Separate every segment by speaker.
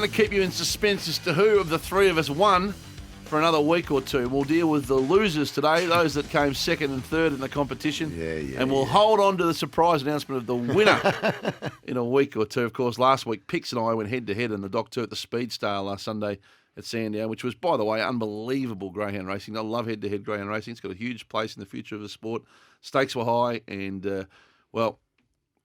Speaker 1: to keep you in suspense as to who of the three of us won for another week or two. We'll deal with the losers today, those that came second and third in the competition. And we'll hold on to the surprise announcement of the winner in a week or two. Of course, last week, Pix and I went head-to-head in the Doc 2 at the Speed Star last Sunday at Sandown, which was, by the way, unbelievable greyhound racing. I love head-to-head greyhound racing. It's got a huge place in the future of the sport. Stakes were high, and, well,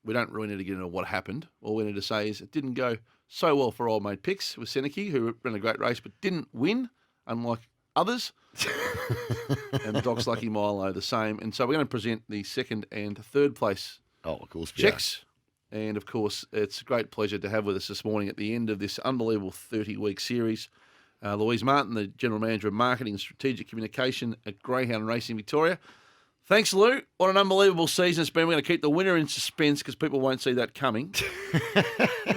Speaker 1: we don't really need to get into what happened. All we need to say is it didn't go so well for old mate Pix with Seneki, who ran a great race but didn't win, unlike others. And Doc's Lucky Milo the same. And so we're going to present the second and third place
Speaker 2: of course,
Speaker 1: checks. And, of course, it's a great pleasure to have with us this morning at the end of this unbelievable 30-week series, Louise Martin, the General Manager of Marketing and Strategic Communication at Greyhound Racing Victoria. Thanks, Lou. What an unbelievable season it's been. We're going to keep the winner in suspense because people won't see that coming.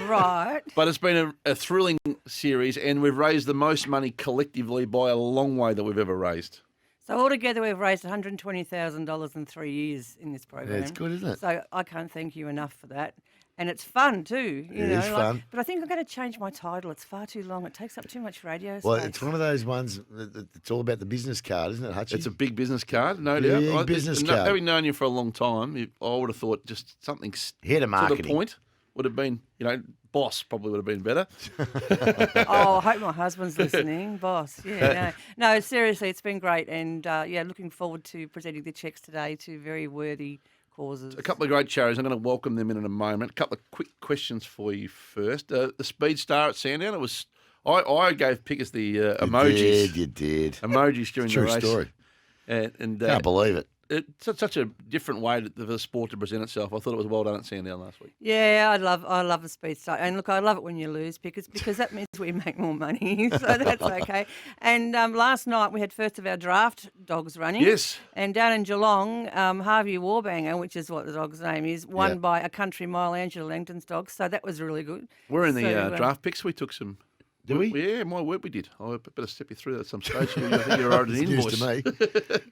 Speaker 3: Right.
Speaker 1: But it's been a thrilling series, and we've raised the most money collectively by a long way that we've ever raised.
Speaker 3: So altogether, we've raised $120,000 in 3 years in this program.
Speaker 2: Yeah, it's good, isn't it?
Speaker 3: So I can't thank you enough for that. And it's fun too.
Speaker 2: It is fun.
Speaker 3: But I think I'm going to change my title. It's far too long. It takes up too much radio space.
Speaker 2: Well, it's one of those ones that's all about the business card, isn't it, Hutchie?
Speaker 1: It's a big business card, no doubt.
Speaker 2: Big business card.
Speaker 1: Having known you for a long time, I would have thought just something
Speaker 2: Head of
Speaker 1: to the
Speaker 2: marketing.
Speaker 1: point would have been, boss probably would have been better.
Speaker 3: Oh, I hope my husband's listening. Boss. Yeah, no, seriously, it's been great. And, looking forward to presenting the checks today to very worthy causes.
Speaker 1: A couple of great charities. I'm going to welcome them in a moment. A couple of quick questions for you first. The Speed Star at Sandown, I gave Pickers the emojis.
Speaker 2: You did.
Speaker 1: Emojis during the race.
Speaker 2: True story.
Speaker 1: And
Speaker 2: Can't believe it.
Speaker 1: It's such a different way for the sport to present itself. I thought it was well done at Sandown last week.
Speaker 3: Yeah, I love the Speed Star. And look, I love it when you lose because that means we make more money. So that's okay. And last night we had first of our draft dogs running.
Speaker 1: Yes.
Speaker 3: And down in Geelong, Harvey Warbanger, which is what the dog's name is, won by a country mile, Angela Langton's dog. So that was really good.
Speaker 1: We're in the draft picks. We took some.
Speaker 2: Did we?
Speaker 1: Yeah, my word, we did. I better step you through that at some stage. I think you're owed an invoice.
Speaker 2: News to me.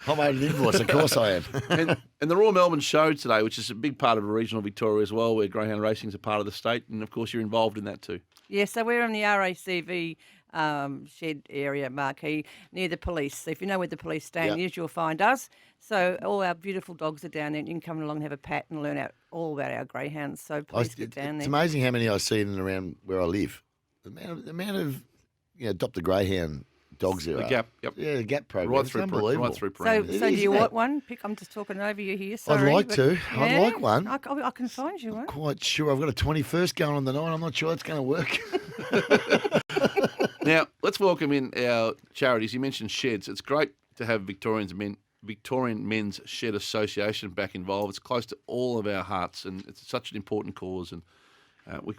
Speaker 2: I'm owed an invoice, of course I am.
Speaker 1: And the Royal Melbourne Show today, which is a big part of regional Victoria as well, where greyhound racing is a part of the state, and of course you're involved in that too.
Speaker 3: Yeah, so we're in the RACV shed area marquee near the police. So if you know where the police stand is, you'll find us. So all our beautiful dogs are down there, and you can come along and have a pat and learn out all about our greyhounds. So please get down there.
Speaker 2: It's amazing how many I see in and around where I live. The amount of adopt a greyhound dogs there.
Speaker 1: The Gap, yep.
Speaker 2: Yeah, the Gap program.
Speaker 1: Right through
Speaker 3: So do you want one? I'm just talking over you here. Sorry,
Speaker 2: I'd like to. I'd like one.
Speaker 3: I can find you one.
Speaker 2: Quite sure. I've got a 21st going on the night. I'm not sure it's going to work.
Speaker 1: Now, let's welcome in our charities. You mentioned sheds. It's great to have Victorian Men's Shed Association back involved. It's close to all of our hearts, and it's such an important cause. And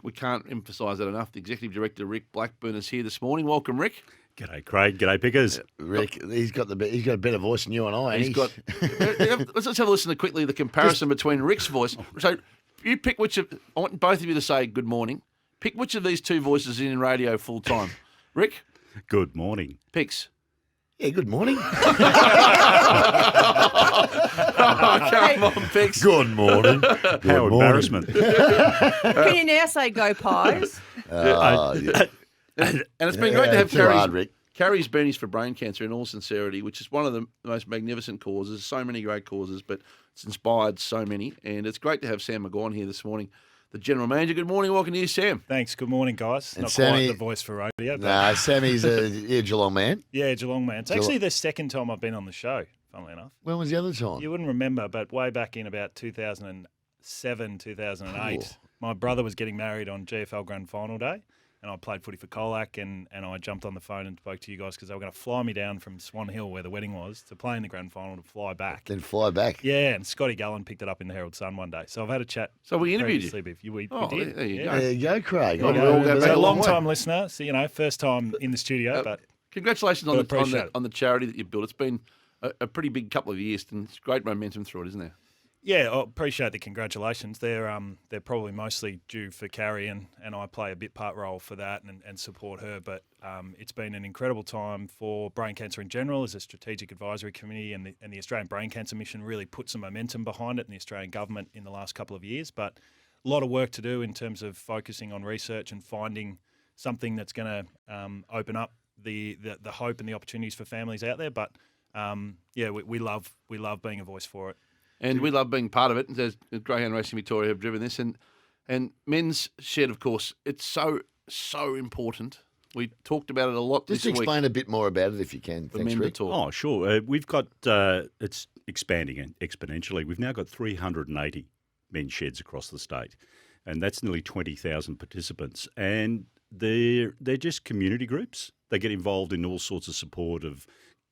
Speaker 1: we can't emphasise that enough. The Executive Director, Rick Blackburn, is here this morning. Welcome, Rick.
Speaker 4: G'day, Craig. G'day, Pickers.
Speaker 2: Rick, he's got a better voice than you and I.
Speaker 1: Let's have a listen to quickly the comparison between Rick's voice. So you pick which of. I want both of you to say good morning. Pick which of these two voices in radio full time. Rick.
Speaker 4: Good morning.
Speaker 1: Pix.
Speaker 2: Yeah, good morning.
Speaker 1: Oh, come on, Pix.
Speaker 2: Good morning.
Speaker 4: How embarrassment.
Speaker 3: Can you now say go Pies?
Speaker 2: Yeah.
Speaker 1: And it's been great to have
Speaker 2: Rick.
Speaker 1: Carrie's Beanies for Brain Cancer, in all sincerity, which is one of the most magnificent causes. So many great causes, but it's inspired so many. And it's great to have Sam McGowan here this morning, the General Manager. Good morning. Welcome to you, Sam.
Speaker 5: Thanks. Good morning, guys.
Speaker 2: And
Speaker 5: Not
Speaker 2: Sammy,
Speaker 5: quite the voice for radio. But
Speaker 2: Nah, Sammy's a Geelong man.
Speaker 5: yeah, Geelong man. It's actually the second time I've been on the show, funnily enough.
Speaker 2: When was the other time?
Speaker 5: You wouldn't remember, but way back in about 2007, 2008, my brother was getting married on GFL Grand Final Day. And I played footy for Colac, and I jumped on the phone and spoke to you guys because they were going to fly me down from Swan Hill, where the wedding was, to play in the grand final to fly back.
Speaker 2: Then fly back.
Speaker 5: Yeah, and Scotty Gallen picked it up in the Herald Sun one day. So I've had a chat.
Speaker 1: So we interviewed
Speaker 5: you. We
Speaker 1: Oh,
Speaker 5: did.
Speaker 1: there you go.
Speaker 2: There you go, Craig.
Speaker 1: Well, we all go back
Speaker 5: So
Speaker 1: a long
Speaker 5: long-time
Speaker 1: way.
Speaker 5: listener, so, first time in the studio, but
Speaker 1: Congratulations
Speaker 5: But appreciate
Speaker 1: on the charity that you've built. It's been a pretty big couple of years, and it's great momentum through it, isn't there?
Speaker 5: yeah, I appreciate the congratulations. They're probably mostly due for Carrie, and I play a bit part role for that and support her. But it's been an incredible time for brain cancer in general as a strategic advisory committee, and the Australian Brain Cancer Mission really put some momentum behind it in the Australian government in the last couple of years. But a lot of work to do in terms of focusing on research and finding something that's going to open up the hope and the opportunities for families out there. But we love being a voice for it.
Speaker 1: And we love being part of it. As Greyhound Racing Victoria have driven this. And men's shed, of course, it's so important. We talked about it a lot this week.
Speaker 2: Just explain a bit more about it if you can. Thanks, Rick.
Speaker 4: Oh, sure. We've got, it's expanding exponentially. We've now got 380 men's sheds across the state, and that's nearly 20,000 participants. And they're just community groups. They get involved in all sorts of support of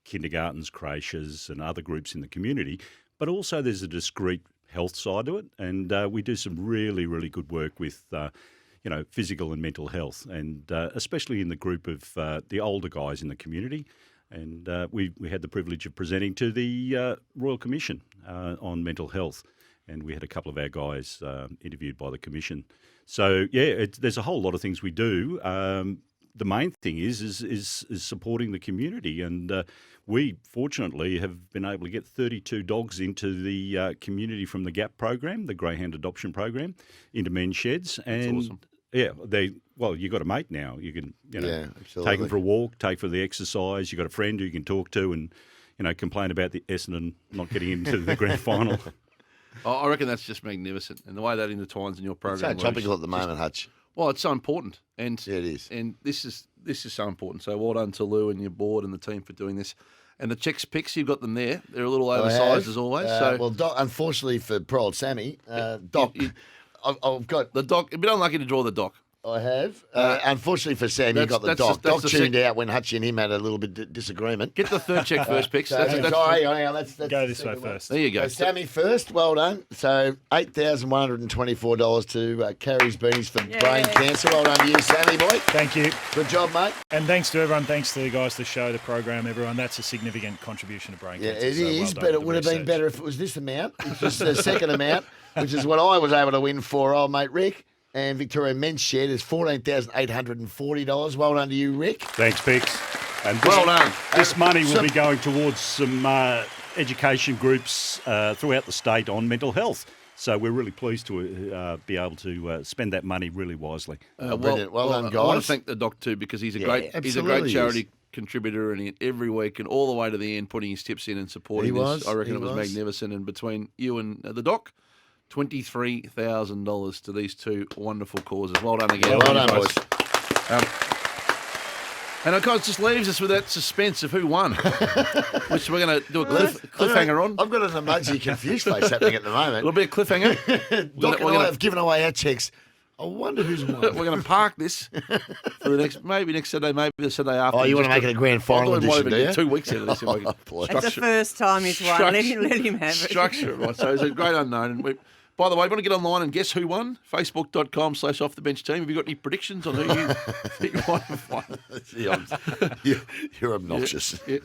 Speaker 4: kindergartens, creches, and other groups in the community. But also there's a discrete health side to it, and we do some really, really good work with physical and mental health, and especially in the group of the older guys in the community. And we had the privilege of presenting to the Royal Commission on mental health, and we had a couple of our guys interviewed by the Commission. So, there's a whole lot of things we do. The main thing is supporting the community, and we fortunately have been able to get 32 dogs into the community from the GAP program, the Greyhound Adoption Program, into men's sheds. And
Speaker 1: That's awesome.
Speaker 4: Yeah, you got a mate now. You can
Speaker 2: absolutely.
Speaker 4: take them for a walk, take for the exercise. You got a friend who you can talk to, and complain about the Essendon not getting into the grand final.
Speaker 1: I reckon that's just magnificent, and the way that intertwines in your program.
Speaker 2: It's so topical at the moment, Hutch.
Speaker 1: Well, it's so important, and
Speaker 2: Yeah, it is.
Speaker 1: And this is so important. So well done to Lou and your board and the team for doing this. And the checks picks, you've got them there. They're a little oversized as always.
Speaker 2: Doc, unfortunately for poor old Sammy, Doc, I've got
Speaker 1: the doc. You've been unlucky to draw the doc.
Speaker 2: I have. Unfortunately for Sam, you got the Doc. Doc tuned out when Hutchie and him had a little bit disagreement.
Speaker 1: Get the third check first, picks.
Speaker 2: Sorry, let's
Speaker 5: Go this way first.
Speaker 1: There you go.
Speaker 2: So Sammy first, well done. So $8,124 to Carrie's Beanies for brain cancer. Well done to you, Sammy boy.
Speaker 5: Thank you.
Speaker 2: Good job, mate.
Speaker 5: And thanks to everyone. Thanks to the guys, the show, the program, everyone. That's a significant contribution to brain
Speaker 2: Yeah,
Speaker 5: cancer.
Speaker 2: it
Speaker 5: so
Speaker 2: is,
Speaker 5: well done
Speaker 2: but
Speaker 5: to
Speaker 2: it
Speaker 5: the
Speaker 2: would have been
Speaker 5: research.
Speaker 2: better if it was this amount, which is the second amount, which is what I was able to win for old mate Rick. And Victoria Men's Shed is $14,840. Well done to you, Rick.
Speaker 4: Thanks, Pix. And
Speaker 1: Well done.
Speaker 4: This money will be going towards some education groups throughout the state on mental health. So we're really pleased to be able to spend that money really wisely.
Speaker 2: Brilliant. Well done, guys.
Speaker 1: I want to thank the doc too, because he's a great
Speaker 2: absolutely
Speaker 1: charity contributor, and every week and all the way to the end putting his tips in and supporting this. I reckon it was magnificent. And between you and the doc, $23,000 to these two wonderful causes. Well done again.
Speaker 2: Well done, boys.
Speaker 1: And of course, it just leaves us with that suspense of who won, which we're going to do a cliffhanger on.
Speaker 2: I've got an emoji confused face happening at the
Speaker 1: A
Speaker 2: moment.
Speaker 1: little bit of cliffhanger.
Speaker 2: Doc and I have given away our checks. I wonder who's won.
Speaker 1: We're going to park this for the next Saturday, maybe the Saturday after.
Speaker 2: Oh, you want to make it a grand final edition, do you?
Speaker 1: 2 weeks out of this.
Speaker 3: It's the first time he's won. Let him have it.
Speaker 1: Structure it right. So it's a great unknown. And by the way, want to get online and guess who won? Facebook.com/offthebench team. Have you got any predictions on who you think might have won?
Speaker 2: You're obnoxious.
Speaker 1: Yeah.